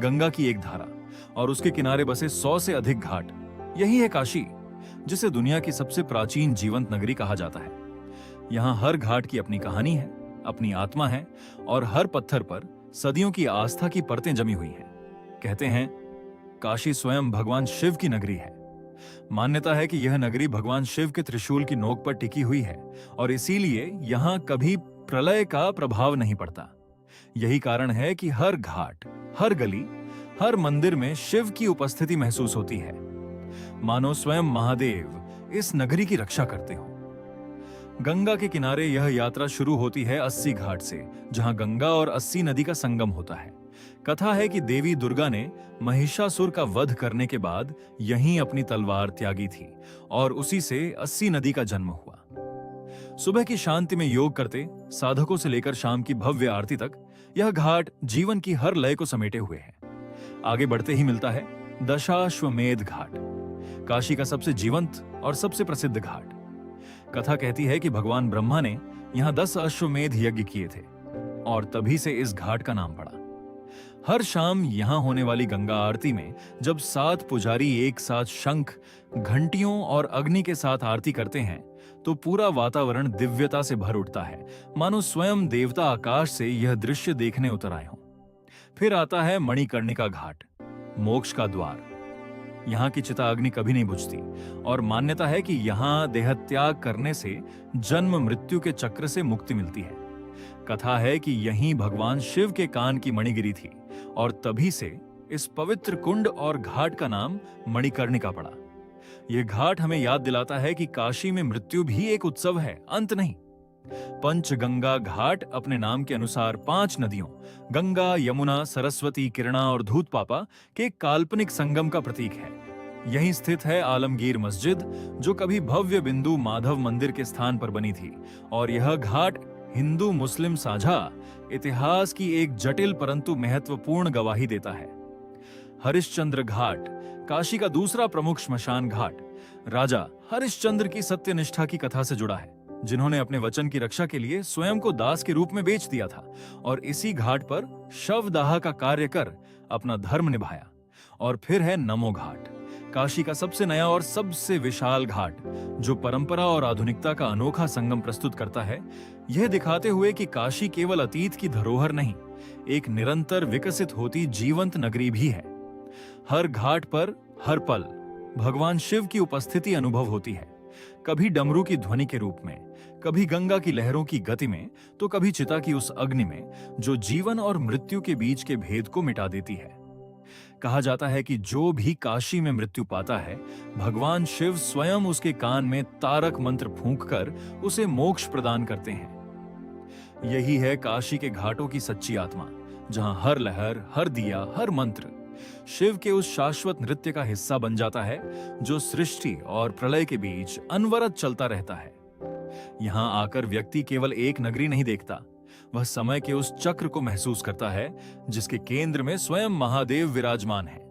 गंगा की एक धारा और उसके किनारे बसे 100 से अधिक घाट। यही है काशी, जिसे दुनिया की सबसे प्राचीन जीवंत नगरी कहा जाता है। यहाँ हर घाट की अपनी कहानी है, अपनी आत्मा है और हर पत्थर पर सदियों की आस्था की परतें जमी हुई हैं। कहते हैं काशी स्वयं भगवान शिव की नगरी है। मान्यता है कि यह नगरी भगवान शिव के त्रिशूल की नोक पर टिकी हुई है और इसीलिए यहाँ कभी प्रलय का प्रभाव नहीं पड़ता। यही कारण है कि हर घाट, हर गली, हर मंदिर में शिव की उपस्थिति महसूस होती है, मानो स्वयं महादेव इस नगरी की रक्षा करते हो। गंगा के किनारे यह यात्रा शुरू होती है 80 घाट से, जहां गंगा और 80 नदी का संगम होता है। कथा है कि देवी दुर्गा ने महिषासुर का वध करने के बाद यहीं अपनी तलवार त्यागी थी और उसी से 80 नदी का जन्म हुआ। सुबह की शांति में योग करते साधकों से लेकर शाम की भव्य आरती तक यह घाट जीवन की हर लय को समेटे हुए है। आगे बढ़ते ही मिलता है दशाश्वमेध घाट, काशी का सबसे जीवंत और सबसे प्रसिद्ध घाट। कथा कहती है कि भगवान ब्रह्मा ने यहाँ 10 अश्वमेध यज्ञ किए थे और तभी से इस घाट का नाम पड़ा। हर शाम यहाँ होने वाली गंगा आरती में जब 7 पुजारी एक साथ शंख, घंटियों और अग्नि के साथ आरती करते हैं तो पूरा वातावरण दिव्यता से भर उठता है, मानो स्वयं देवता आकाश से यह दृश्य देखने उतर आए हों। फिर आता है मणिकर्णिका घाट, मोक्ष का द्वार। यहाँ की चिता अग्नि कभी नहीं बुझती और मान्यता है कि यहाँ देहत्याग करने से जन्म मृत्यु के चक्र से मुक्ति मिलती है। कथा है कि यहीं भगवान शिव के कान की मणि गिरी थी और तभी से इस पवित्र कुंड और घाट का नाम मणिकर्णिका पड़ा। यह घाट हमें याद दिलाता है कि काशी में मृत्यु भी एक उत्सव है, अंत नहीं। पंचगंगा घाट अपने नाम के अनुसार 5 नदियों गंगा, यमुना, सरस्वती, किरणा और धूतपापा के काल्पनिक संगम का प्रतीक है। यहीं स्थित है आलमगीर मस्जिद, जो कभी भव्य बिंदु माधव मंदिर के स्थान पर बनी थी और यह घाट हिंदू मुस्लिम साझा इतिहास की एक जटिल परंतु महत्वपूर्ण गवाही देता है। हरिश्चंद्र घाट, काशी का दूसरा प्रमुख श्मशान घाट, राजा हरिश्चंद्र की सत्यनिष्ठा की कथा से जुड़ा है, जिन्होंने अपने वचन की रक्षा के लिए स्वयं को दास के रूप में बेच दिया था और इसी घाट पर शवदाह का कार्य कर अपना धर्म निभाया। और फिर है नमो घाट, काशी का सबसे नया और सबसे विशाल घाट, जो परंपरा और आधुनिकता का अनोखा संगम प्रस्तुत करता है, यह दिखाते हुए कि काशी केवल अतीत की धरोहर नहीं, एक निरंतर विकसित होती जीवंत नगरी भी है। हर घाट पर हर पल भगवान शिव की उपस्थिति अनुभव होती है, कभी डमरू की ध्वनि के रूप में, कभी गंगा की लहरों की गति में, तो कभी चिता की उस अग्नि में जो जीवन और मृत्यु के बीच के भेद को मिटा देती है। कहा जाता है कि जो भी काशी में मृत्यु पाता है, भगवान शिव स्वयं उसके कान में तारक मंत्र फूंककर उसे मोक्ष प्रदान करते हैं। यही है काशी के घाटों की सच्ची आत्मा, जहां हर लहर, हर दिया, हर मंत्र शिव के उस शाश्वत नृत्य का हिस्सा बन जाता है, जो सृष्टि और प्रलय के बीच अनवरत चलता रहता है। यहां आकर व्यक्ति केवल एक नगरी नहीं देखता, वह समय के उस चक्र को महसूस करता है जिसके केंद्र में स्वयं महादेव विराजमान है।